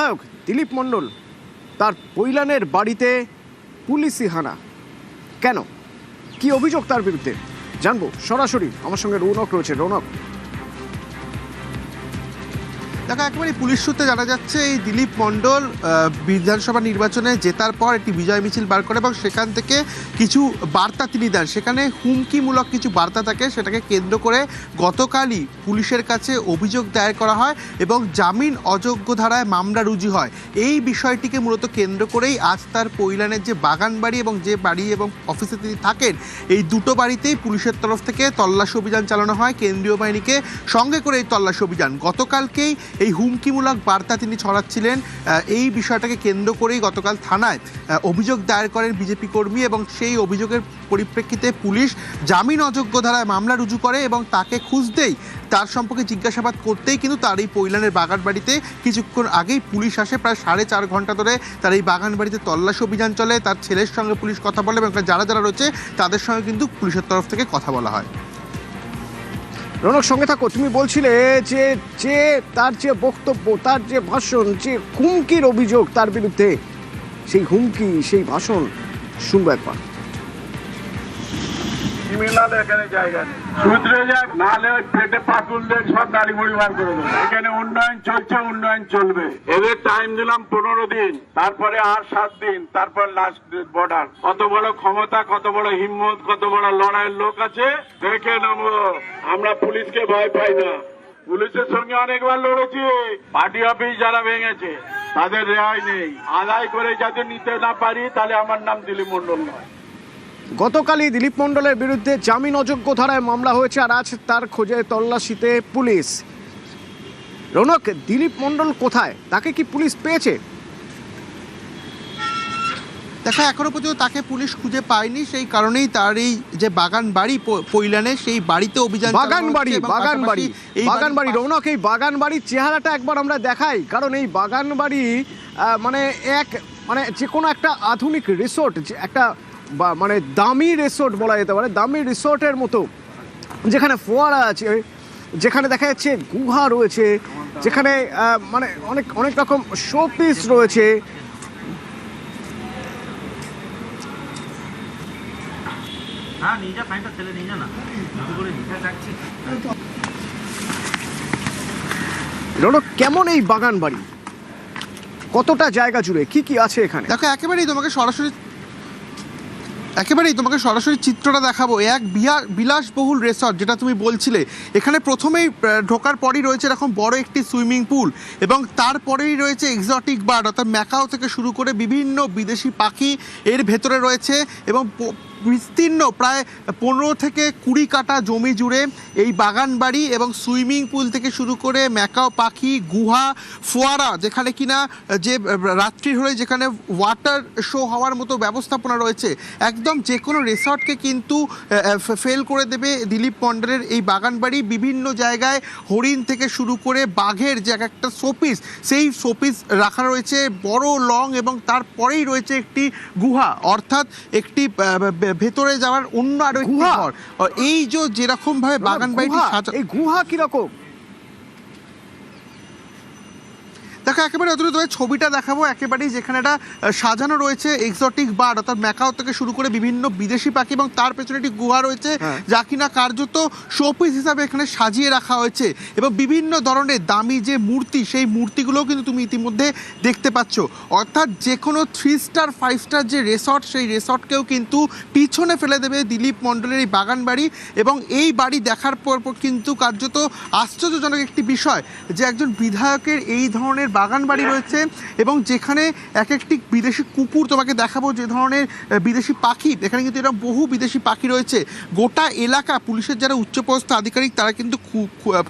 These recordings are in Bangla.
বিধায়ক দিলীপ মণ্ডল তার পৈলানের বাড়িতে পুলিশি হানা, কেন, কি অভিযোগ তার বিরুদ্ধে জানবো সরাসরি। আমার সঙ্গে রৌনক রয়েছে। রৌনক, দেখো, একেবারে পুলিশ সূত্রে জানা যাচ্ছে এই দিলীপ মণ্ডল বিধানসভা নির্বাচনে জেতার পর একটি বিজয় মিছিল বার করে এবং সেখান থেকে কিছু বার্তা তিনি দেন। সেখানে হুমকিমূলক কিছু বার্তা থাকে, সেটাকে কেন্দ্র করে গতকালই পুলিশের কাছে অভিযোগ দায়ের করা হয় এবং জামিন অযোগ্য ধারায় মামলা রুজু হয়। এই বিষয়টিকে মূলত কেন্দ্র করেই আজ তার পৈলানের যে বাগান বাড়ি এবং যে বাড়ি এবং অফিসে তিনি থাকেন, এই দুটো বাড়িতেই পুলিশের তরফ থেকে তল্লাশি অভিযান চালানো হয়। কেন্দ্রীয় বাহিনীকে সঙ্গে করে এই তল্লাশি অভিযান গতকালকেই এই হুমকিমূলক বার্তা তিনি ছড়াচ্ছিলেন, এই বিষয়টাকে কেন্দ্র করেই গতকাল থানায় অভিযোগ দায়ের করেন বিজেপি কর্মী এবং সেই অভিযোগের পরিপ্রেক্ষিতে পুলিশ জামিন অযোগ্য ধারায় মামলা রুজু করে এবং তাকে খুঁজতেই, তার সম্পর্কে জিজ্ঞাসাবাদ করতেই কিন্তু তার এই পৈলানের বাগান বাড়িতে কিছুক্ষণ আগেই পুলিশ আসে। প্রায় 4.5 ঘন্টা ধরে তার এই বাগান বাড়িতে তল্লাশি অভিযান চলে। তার ছেলের সঙ্গে পুলিশ কথা বলে এবং যারা যারা রয়েছে তাদের সঙ্গে কিন্তু পুলিশের তরফ থেকে কথা বলা হয়। রৌনক সঙ্গে থাকো। তুমি বলছিলে যে যে তার যে বক্তব্য, তার যে ভাষণ, যে হুমকির অভিযোগ তার বিরুদ্ধে, সেই হুমকি, সেই ভাষণ শুনবো একবার। এখানে জায়গা নেই, সূত্রে যাক, নাহলে ওই পেটে পাটুল দেখ সব নারী মুড়ি বার করে দেবে। এখানে উন্নয়ন চলছে, উন্নয়ন চলবে। এদের টাইম দিলাম 15 দিন, তারপরে আর 7 দিন, তারপর লাস্ট বর্ডার। কত বড় ক্ষমতা, কত বড় হিম্মত, কত বড় লড়াইয়ের লোক আছে দেখে নেবো। আমরা পুলিশকে ভয় পাই না, পুলিশের সঙ্গে অনেকবার লড়েছি। পার্টি অফিস যারা ভেঙেছে তাদের রেহাই নেই। আদায় করে যাতে নিতে না পারি তাহলে আমার নাম দিলীপ মণ্ডল নয়। গতকালই দিলীপ মণ্ডলের বিরুদ্ধে জামিন অযোগ্য ধারায় মামলা হয়েছে আর আজ তার খোঁজে তল্লাশিতে পুলিশ। রৌনক, দিলীপ মণ্ডল কোথায়? তাকে কি পুলিশ পেয়েছে? দেখা এখনো পর্যন্ত তাকে পুলিশ খুঁজে পায়নি, সেই কারণেই তার এই যে বাগান বাড়ি পৈলানে, সেই বাড়িতে অভিযান বাগান বাড়ি রৌনক, এই বাগান বাড়ির চেহারাটা একবার আমরা দেখাই, কারণ এই বাগান বাড়ি মানে যে কোনো একটা আধুনিক রিসোর্ট, একটা মানে দামি রিসোর্ট বলা যেতে পারে, দামি রিসোর্টের মতো, যেখানে ফোয়ারা আছে, যেখানে দেখা যাচ্ছে গুহা রয়েছে, যেখানে মানে অনেক অনেক রকম শোপিস রয়েছে। কেমন এই বাগান বাড়ি, কতটা জায়গা জুড়ে, কি কি আছে এখানে? দেখো, একেবারেই তোমাকে সরাসরি চিত্রটা দেখাবো। এক বিলাসবহুল রিসর্ট, যেটা তুমি বলছিলে, এখানে প্রথমেই ঢোকার পরই রয়েছে এরকম বড় একটি সুইমিং পুল এবং তারপরেই রয়েছে এক্সোটিক বার্ড, অর্থাৎ ম্যাকাও থেকে শুরু করে বিভিন্ন বিদেশি পাখি এর ভেতরে রয়েছে এবং বিস্তীর্ণ প্রায় 15 থেকে 20 কাঠা জমি জুড়ে এই বাগান বাড়ি এবং সুইমিং পুল থেকে শুরু করে ম্যাকাও পাখি, গুহা, ফোয়ারা, যেখানে কিনা যে রাত্রি হলে যেখানে ওয়াটার শো হওয়ার মতো ব্যবস্থাপনা রয়েছে। একদম যে কোনো রিসর্টকে কিন্তু ফেল করে দেবে দিলীপ মণ্ডলের এই বাগান বাড়ি। বিভিন্ন জায়গায় হরিণ থেকে শুরু করে বাঘের যে একটা শোপিস, সেই শোপিস রাখা রয়েছে বড় লং, এবং তারপরেই রয়েছে একটি গুহা, অর্থাৎ একটি ভেতরে যাওয়ার অন্য আরো একটি ঘর। এই যে যেরকম ভাবে বাগান বাড়িটি সাজানো, এই গুহা কিরকম দেখো, একেবারে অদূরে ছবিটা দেখাবো, একেবারেই যেখানে এটা সাজানো রয়েছে এক্সোটিক বার্ড, অর্থাৎ ম্যাকাও থেকে শুরু করে বিভিন্ন বিদেশি পাখি, এবং তার পেছনে একটি গুহা রয়েছে যা কিনা কার্যত শোপিস হিসাবে এখানে সাজিয়ে রাখা হয়েছে এবং বিভিন্ন ধরনের দামি যে মূর্তি, সেই মূর্তিগুলোও কিন্তু তুমি ইতিমধ্যে দেখতে পাচ্ছ। অর্থাৎ যে কোনো 3 স্টার 5 স্টার যে রিসর্ট, সেই রিসর্টকেও কিন্তু পিছনে ফেলে দেবে দিলীপ মণ্ডলের এই বাগান বাড়ি। এবং এই বাড়ি দেখার পর কিন্তু কার্যত আশ্চর্যজনক একটি বিষয় যে একজন বিধায়কের এই ধরনের বাগান বাড়ি রয়েছে এবং যেখানে এক একটি বিদেশি কুকুর তোমাকে দেখাবো, যে ধরনের বিদেশি পাখি, এখানে কিন্তু এরকম বহু বিদেশি পাখি রয়েছে। গোটা এলাকা পুলিশের যারা উচ্চপদস্থ আধিকারিক তারা কিন্তু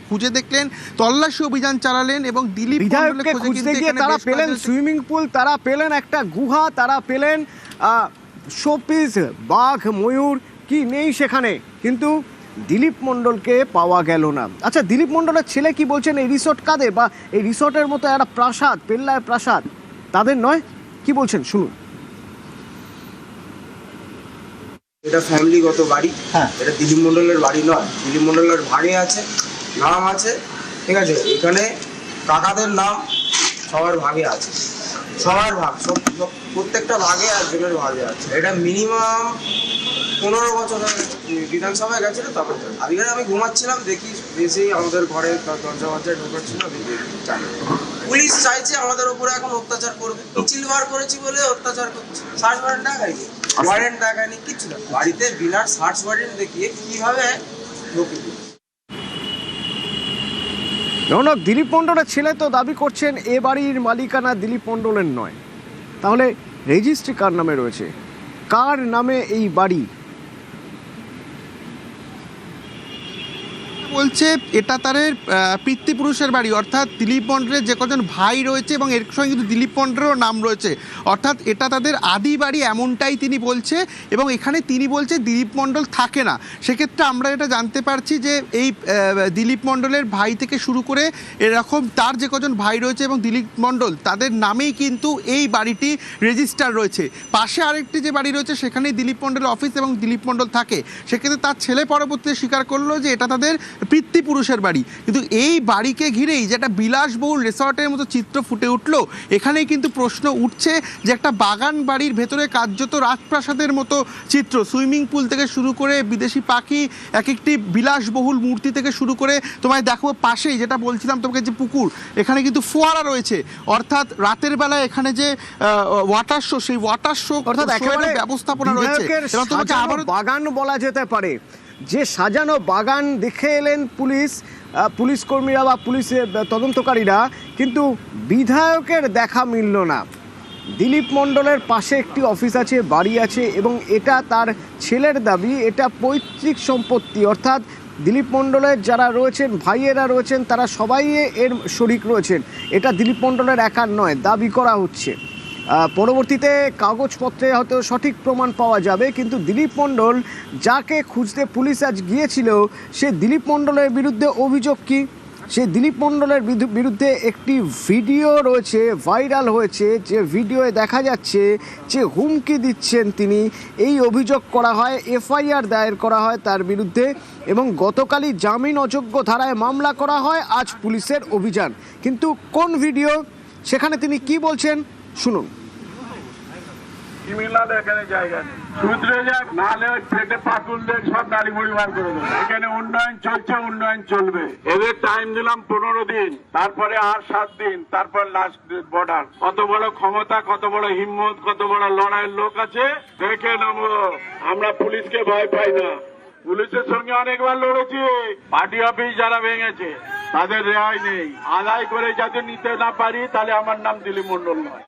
খুঁজে দেখলেন, তল্লাশি অভিযান চালালেন এবং দিলীপ বিধায়ককে খুঁজতে গিয়ে তারা পেলেন সুইমিং পুল, তারা পেলেন একটা গুহা, তারা পেলেন শোপিস, বাঘ, ময়ূর, কি নেই সেখানে, কিন্তু দিলীপ মণ্ডলকে পাওয়া গেল না। আচ্ছা, দিলীপ মণ্ডলের ছেলে কি বলছেন? এই রিসোর্ট কাদের, বা এই রিসোর্টের মতো একটা প্রাসাদ, পেল্লায় প্রাসাদ, তাদের নয়, কি বলছেন শুনুন। এটা ফ্যামিলিগত বাড়ি, এটা দিলীপ মণ্ডলের বাড়ি নয়। দিলীপ মণ্ডলের ভাগে আছে, নাম আছে, ঠিক আছে। এখানে কাকাদের নাম সবার ভাগে আছে, সবার ভাগ, প্রত্যেকটা ভাগে একজনের ভাগে আছে। এটা মিনিমাম 15 বছর বিধানসভায় গেছিল তখন। আজকে আমি ঘুমাচ্ছিলাম, দেখি এসেই আমাদের ঘরে দরজা ঢোকাচ্ছিল। পুলিশ চাইছে আমাদের উপরে এখন অত্যাচার করবে, মিছিল বার করেছি বলে অত্যাচার করছে। সার্চ ওয়ারেন্ট দেখায়নি, ওয়ারেন্ট দেখায়নি, কিচ্ছু না। বাড়িতে বিনা সার্চ ওয়ারেন্ট দেখিয়ে কিভাবে ঢোকে? রৌনক, দিলীপ মণ্ডলের ছেলে তো দাবি করছেন এ বাড়ির মালিকানা দিলীপ মণ্ডলের নয়, তাহলে রেজিস্ট্রি কার নামে রয়েছে? কার নামে এই বাড়ি? বলছে এটা তাদের পিতৃপুরুষের বাড়ি, অর্থাৎ দিলীপ মণ্ডলের যে কজন ভাই রয়েছে এবং এর সঙ্গে কিন্তু দিলীপ মণ্ডলেরও নাম রয়েছে, অর্থাৎ এটা তাদের আদি বাড়ি এমনটাই তিনি বলছে। এবং এখানে তিনি বলছে দিলীপ মণ্ডল থাকে না। সেক্ষেত্রে আমরা এটা জানতে পারছি যে এই দিলীপ মণ্ডলের ভাই থেকে শুরু করে এরকম তার যে কজন ভাই রয়েছে এবং দিলীপ মণ্ডল তাদের নামেই কিন্তু এই বাড়িটি রেজিস্টার রয়েছে। পাশে আরেকটি যে বাড়ি রয়েছে সেখানেই দিলীপ মণ্ডলের অফিস এবং দিলীপ মণ্ডল থাকে। সেক্ষেত্রে তার ছেলে পরবর্তীতে স্বীকার করলো যে এটা তাদের পিতৃপুরুষের বাড়ি। কিন্তু এই বাড়িকে ঘিরেই যে একটা বিলাসবহুল রিসর্টের মতো চিত্র ফুটে উঠলো, এখানেই কিন্তু প্রশ্ন উঠছে যে একটা বাগান বাড়ির ভেতরে কার্যত রাজপ্রাসাদের মতো চিত্র, সুইমিং পুল থেকে শুরু করে বিদেশি পাখি, এক একটি বিলাসবহুল মূর্তি থেকে শুরু করে তোমায় দেখো পাশেই যেটা বলছিলাম তোমাকে যে পুকুর, এখানে কিন্তু ফোয়ারা রয়েছে। অর্থাৎ রাতের বেলায় এখানে যে ওয়াটার শো, সেই ওয়াটার শো অর্থাৎ একেবারে ব্যবস্থা রয়েছে। এবং তোমাকে আবার বাগান বলা যেতে পারে, যে সাজানো বাগান দেখে এলেন পুলিশ কর্মীরা বা পুলিশের তদন্তকারীরা, কিন্তু বিধায়কের দেখা মিলল না। দিলীপ মণ্ডলের পাশে একটি অফিস আছে, বাড়ি আছে, এবং এটা তার ছেলের দাবি এটা পৈতৃক সম্পত্তি। অর্থাৎ দিলীপ মণ্ডলের যারা রয়েছেন, ভাইয়েরা রয়েছেন, তারা সবাই এর শরিক রয়েছেন। এটা দিলীপ মণ্ডলের একার নয়, দাবি করা হচ্ছে। পরবর্তীতে কাগজপত্রে হয়তো সঠিক প্রমাণ পাওয়া যাবে, কিন্তু দিলীপ মণ্ডল যাকে খুঁজতে পুলিশ আজ গিয়েছিল, সে দিলীপ মণ্ডলের বিরুদ্ধে অভিযোগ কি? সে দিলীপ মণ্ডলের বিরুদ্ধে একটি ভিডিও রয়েছে, ভাইরাল হয়েছে, যে ভিডিওয়ে দেখা যাচ্ছে যে হুমকি দিচ্ছেন তিনি। এই অভিযোগ করা হয়, এফআইআর দায়ের করা হয় তার বিরুদ্ধে, এবং গতকালই জামিন অযোগ্য ধারায় মামলা করা হয়। আজ পুলিশের অভিযান, কিন্তু কোন ভিডিও, সেখানে তিনি কি বলছেন শুনুন। ক্রিমিনাল এখানে জায়গা নেই, শুধরে যাক, নাহলে ওই পেটে পাটুল দেখ সব নারী মুড়ি বার করে দেবে। এখানে উন্নয়ন চলছে, উন্নয়ন চলবে। এদের টাইম দিলাম 15 দিন, তারপরে আর 7 দিন, তারপর লাস্ট বর্ডার। কত বড় ক্ষমতা, কত বড় হিম্মত, কত বড় লড়াইয়ের লোক আছে দেখে নেবো। আমরা পুলিশকে ভয় পাই না, পুলিশের সঙ্গে অনেকবার লড়েছি। পার্টি অফিস যারা ভেঙেছে তাদের রেহাই নেই। আদায় করে যাতে নিতে না পারি, তাহলে আমার নাম দিলীপ মণ্ডল নয়।